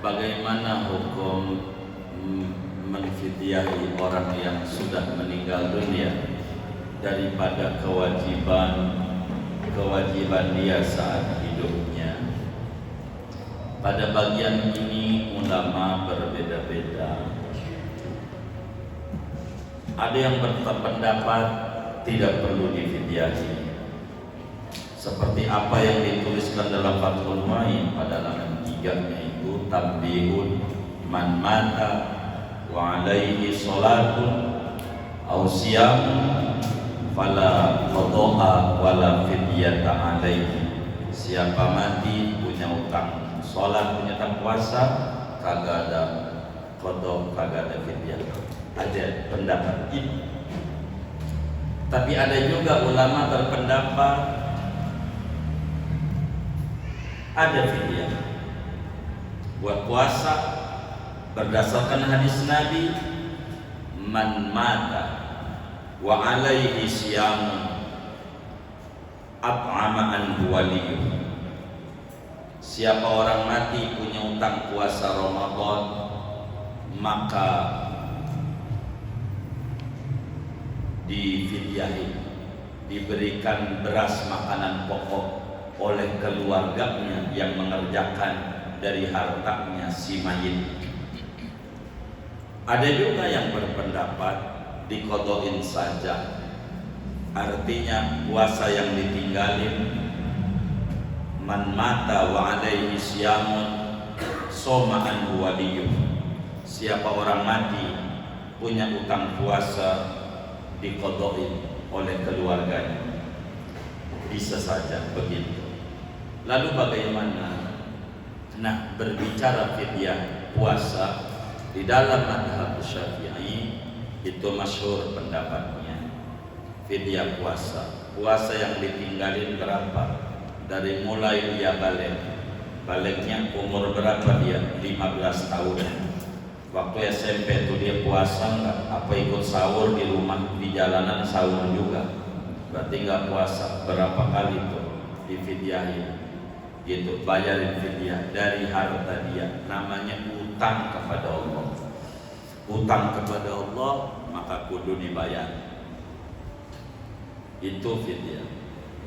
Bagaimana hukum menfidyahi orang yang sudah meninggal dunia daripada kewajiban dia saat hidupnya? Pada bagian ini ulama berbeda-beda. Ada yang berpendapat tidak perlu difidyahi, seperti apa yang dituliskan dalam Fathul Mu'in pada halaman 3-nya itu, tambihun man mata wa alaihi sholatun aw siyamun fala qada'a wala fidyata alaihi. Siapa mati punya utang sholat, punya utang puasa, kagak ada qada, kagak ada fidyah. Ada pendapat ini. Tapi ada juga ulama berpendapat ada fidyah buat puasa berdasarkan hadis Nabi, man mata wa alaihi siyamun at'ama an waliyuh. Siapa orang mati punya utang puasa Ramadan, maka difidyahi, diberikan beras makanan pokok oleh keluarganya yang mengerjakan dari hartanya si mayit. Ada juga yang berpendapat diqadain saja, artinya puasa yang ditinggalin, man mata wa alaihi siyamun soma anhu waliyuh. Siapa orang mati punya utang puasa, diqadain oleh keluarganya. Bisa saja begitu. Lalu bagaimana? Nah, berbicara fidyah puasa di dalam mazhab Syafi'i itu masyhur pendapatnya. Fidyah puasa yang ditinggalin berapa? Dari mulai dia baliknya umur berapa dia? 15 tahun. Waktu SMP itu dia puasa enggak? Apa ikut sahur di rumah, di jalanan sahur juga? Berarti enggak puasa. Berapa kali itu difidyahi? Gitu, bayarin fidyah dari harta dia. Namanya utang kepada Allah. Utang kepada Allah maka kudu dibayar. Itu fidyah.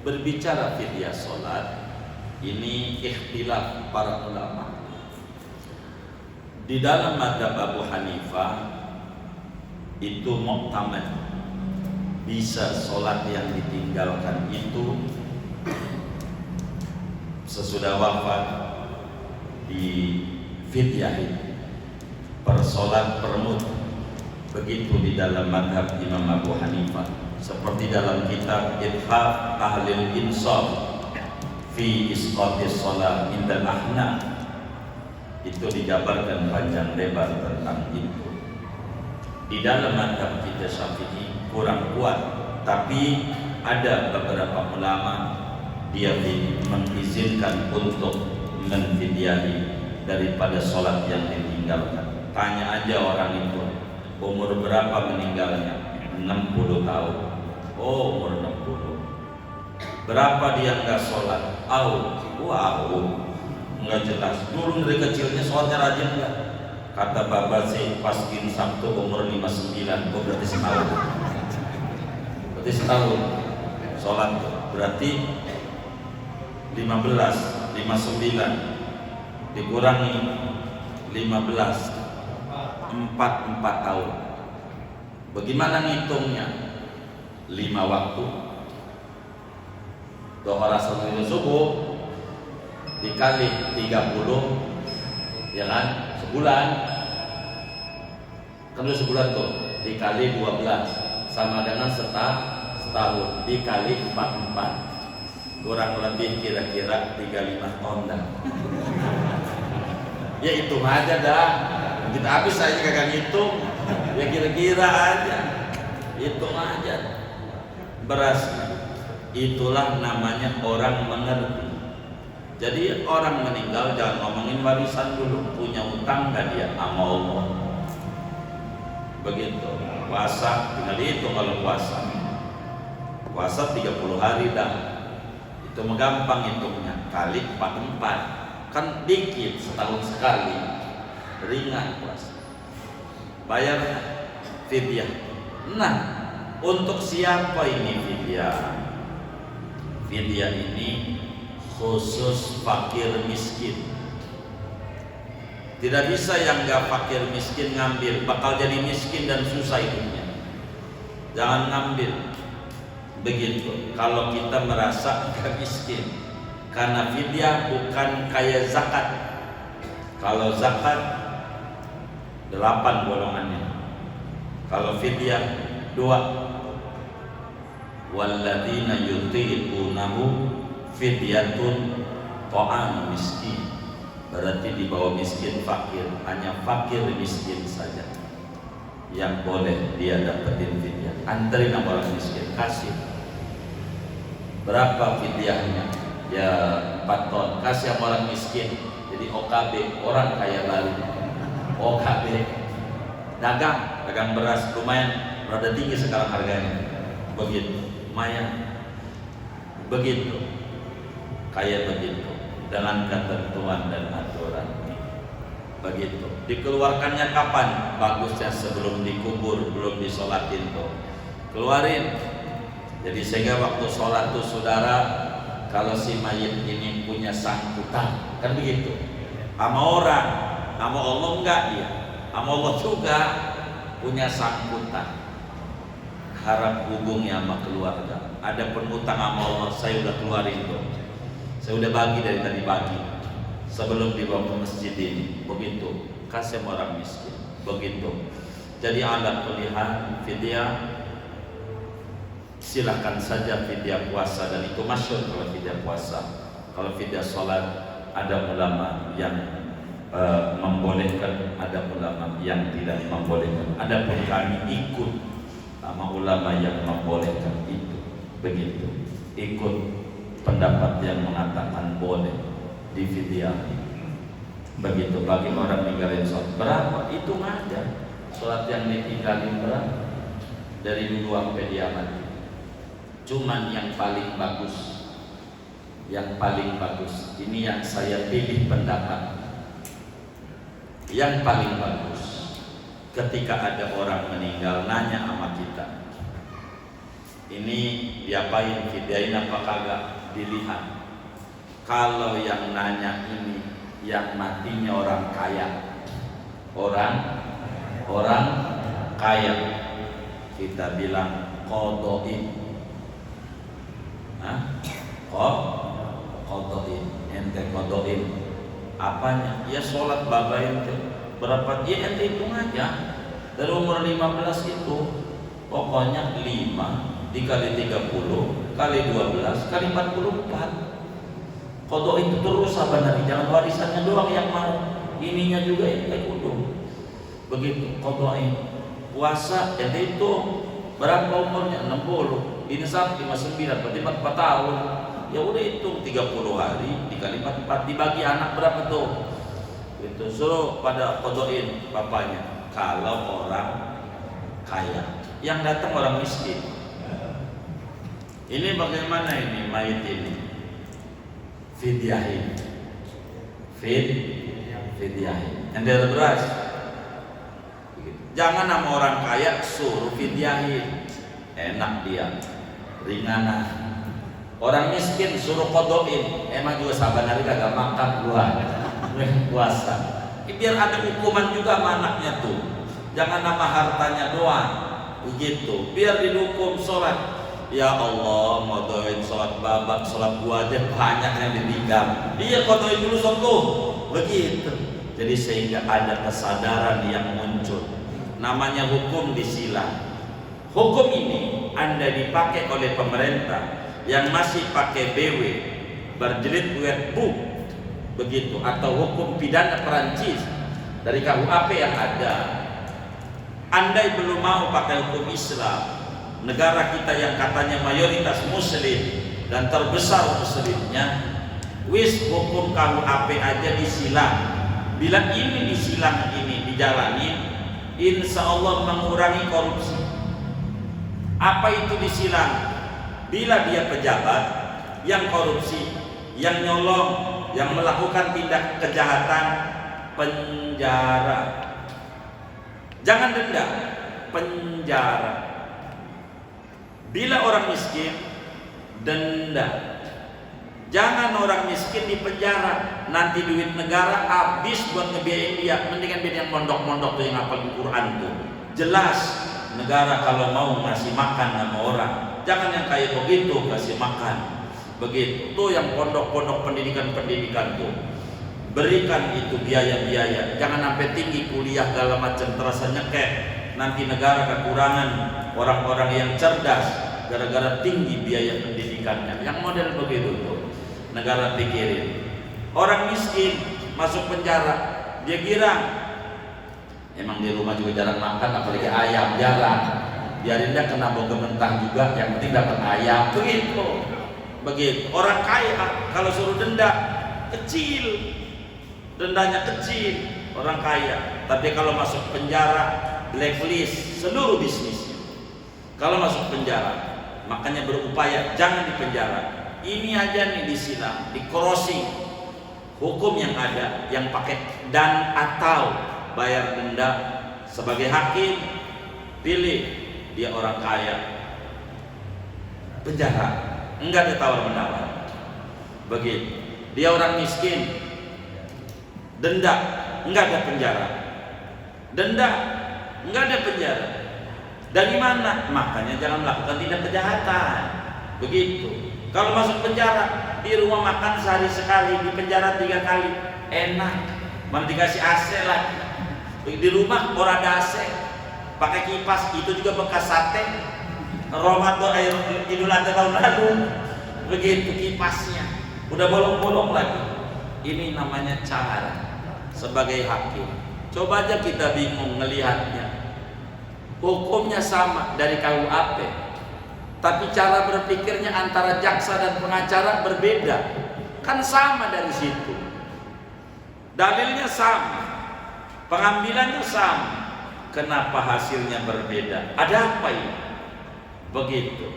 Berbicara fidyah sholat, ini ikhtilaf para ulama. Di dalam mazhab Abu Hanifah itu muqtamad, bisa sholat yang ditinggalkan itu sesudah wafat di fidyahi per sholat permut. Begitu di dalam mazhab Imam Abu Hanifah, seperti dalam kitab Ithaf Ahlil Insaf fi isqatis sholat indal ahnaf, itu dijabarkan panjang lebar tentang itu. Di dalam mazhab kita Syafi'i kurang kuat, tapi ada beberapa ulama dia mengizinkan untuk menfidyahi daripada sholat yang ditinggalkan. Tanya aja orang itu, umur berapa meninggalnya? 60 tahun. Oh, umur 60. Berapa dia enggak sholat? Wow, enggak jelas. Dulu dari kecilnya sholatnya rajin enggak? Kata bapak sih paskin Sabtu umur 59. Oh, berarti setahun. Berarti setahun sholat. Berarti 59 dikurangi 15, 4 tahun. Bagaimana ngitungnya? 5 waktu. Doa Rasul subuh dikali 30, ya kan? Sebulan. Kan sebulan tuh dikali 12 sama dengan setahun dikali 44. Kurang lebih kira-kira 35 ton dah. Ya hitung aja dah. Kita habis aja kagak ngitung. Ya kira-kira aja. Hitung aja. Beras. Itulah namanya orang mengerti. Jadi orang meninggal jangan ngomongin warisan dulu. Punya utang gak dia sama Allah? Begitu. Puasa tinggal dihitung kalau puasa. Puasa 30 hari dah. Itu gampang hitungnya, kali 44 kan dikit, setahun sekali. ringan puasa. Bayarnya fidyah. Nah, untuk siapa ini fidyah? Fidyah ini khusus fakir miskin. Tidak bisa yang gak fakir miskin ngambil, bakal jadi miskin dan susah hidupnya. Jangan ngambil. Begitu. Kalau kita merasa gak miskin, karena fidyah bukan kayak zakat. Kalau zakat 8 golongannya. Kalau fidyah 2. Walladzina yutiqunahu fidyatun ta'am miskin. Berarti di bawah miskin fakir, hanya fakir miskin saja yang boleh dia dapetin fidyah. Anterin sama orang miskin, kasih. Berapa fidyahnya? Ya 4 ton. Kasih sama orang miskin. Jadi OKB, orang kaya Bali. OKB, dagang beras lumayan, rada tinggi sekarang harganya. Begitu, lumayan. Begitu, kayak begitu, dengan ketentuan dan aturan. Begitu. Dikeluarkannya kapan? Bagusnya sebelum dikubur, belum disolatin tuh. Keluarin. Jadi sehingga waktu sholat tuh saudara, kalau si mayit ini punya sangkutan, kan begitu, sama orang, sama Allah enggak dia, sama Allah juga punya sangkutan. Harap hubungnya sama keluarga. Ada penghutang sama Allah, saya udah keluarin tuh, saya udah bagi dari tadi pagi sebelum dibawa ke masjid ini. Begitu, kasih sama orang miskin. Begitu. Jadi alat pilihan fidyah, silahkan saja fidyah puasa, dan itu masyhur kalau fidyah puasa. Kalau fidyah sholat ada ulama yang membolehkan, ada ulama yang tidak membolehkan. Adapun kami ikut sama ulama yang membolehkan itu. Begitu, ikut pendapat yang mengatakan boleh di fidyah. Begitu. Bagi orang ninggalin sholat berapa? Hitung aja. Sholat yang ditinggalin berapa dari dulu sampai dia mati. Cuman yang paling bagus, ini yang saya pilih pendapat yang paling bagus. Ketika ada orang meninggal, nanya sama kita, ini diapain, fidyahin apa kagak? Dilihat. Kalau yang nanya ini yang matinya orang kaya, orang kaya, kita bilang qadhain. Qadhain, ente qadhain apanya? Ya sholat baba ente berapa? Ya ente hitung aja dari umur 15 itu, pokoknya 5 dikali 30 kali 12 kali 44. Qadhain itu terus sabanari, jangan warisannya doang yang mau, ininya juga ente kudu. Begitu qadhain. Puasa ente itu berapa umurnya? 60. Insaf 59, berarti 4 tahun. Ya udah hitung 30 hari dikali 44, dibagi anak berapa tuh? Itu suruh pada qadhain bapaknya. Kalau orang kaya, yang datang orang miskin. Ini bagaimana ini mayit ini? Fidyahin. Fidyahin. Yang dari beras. Jangan nama orang kaya suruh fidyahin. Enak dia, ringanan. Orang miskin suruh qadhain, emang juga saban hari kagak makan gua puasa. Biar ada hukuman juga sama anaknya tuh. Jangan nama hartanya doang, begitu. Biar dihukum sholat. Ya Allah, qadhain sholat babak, sholat gua aja banyak yang ditinggal. Iya, qadhain dulu sholat tuh, begitu. Jadi sehingga ada kesadaran yang muncul. Namanya hukum disilang. Hukum ini Anda dipakai oleh pemerintah yang masih pakai BW, berjilid wet book, begitu, atau hukum pidana Perancis dari KUHP yang ada. Andai belum mau pakai hukum Islam, negara kita yang katanya mayoritas Muslim dan terbesar Muslimnya, wis hukum KUHP aja disilang. Bila ini disilang, ini dijalani, insya Allah mengurangi korupsi. Apa itu disilang? Bila dia pejabat yang korupsi, yang nyolong, yang melakukan tindak kejahatan, penjara. Jangan denda, penjara. Bila orang miskin, denda. Jangan orang miskin di penjara, nanti duit negara habis buat ngebiayain dia. Mendingan biar yang mondok-mondok tuh, yang hafal Quran tuh. Jelas negara kalau mau ngasih makan sama orang, jangan yang kayak begitu kasih makan. Begitu tuh yang pondok-pondok pendidikan tuh, berikan itu biaya-biaya. Jangan sampai tinggi kuliah segala macam terasa nyekek. Nanti negara kekurangan orang-orang yang cerdas gara-gara tinggi biaya pendidikannya. Yang model begitu tuh negara pikirin. Orang miskin masuk penjara, dia kira emang di rumah juga jarang makan, apalagi ayam jarang. Biarin dia kena bau mentah juga, yang penting dapat ayam. Begitu. Orang kaya kalau suruh denda kecil, dendanya kecil orang kaya. Tapi kalau masuk penjara, blacklist seluruh bisnisnya. Kalau masuk penjara, makanya berupaya jangan di penjara. Ini aja nih disilang, di crossing hukum yang ada, yang pakai dan atau bayar denda. Sebagai hakim, pilih dia orang kaya, penjara, enggak ada tawar menawar. Begitu. Dia orang miskin, denda, enggak ada penjara. Denda, enggak ada penjara. Dari mana? Makanya jangan melakukan tindak kejahatan. Begitu. Kalau masuk penjara, di rumah makan sehari sekali, di penjara 3 kali, enak. Mana dikasih AC lagi. Di rumah orang ada AC, pakai kipas, itu juga bekas sate. Ramadan air Idul Adha tahun lalu, begitu kipasnya, udah bolong-bolong lagi. Ini namanya cara sebagai hakim. Coba aja kita bingung ngelihatnya. Hukumnya sama dari KUHP, tapi cara berpikirnya antara jaksa dan pengacara berbeda. Kan sama dari situ, dalilnya sama, pengambilannya sama, kenapa hasilnya berbeda? Ada apa ini? Begitu.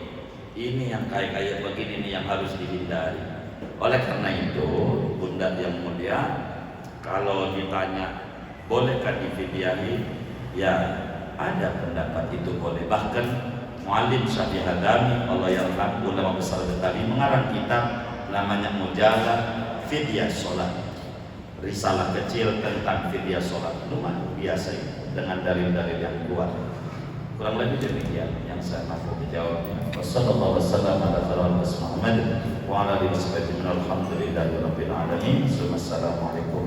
Ini yang kayak begini nih yang harus dihindari. Oleh karena itu, bunda yang mulia, kalau ditanya bolehkah difidyahi, ya ada pendapat itu boleh. Bahkan Muallim Syahdi Hadami, Allah yarham, ulama besar Betawi, mengarang kitab namanya Mujallah Fidyah Sholat, risalah kecil tentang fidyah sholat. Lumayan biasa itu, dengan dalil-dalil yang kuat. Kurang lebih demikian yang saya mampu menjawabnya. Wassallallahu wasallam ala Muhammad wa ala alihi wasallam. Alhamdulillahirabbil alamin. Wassalamualaikum.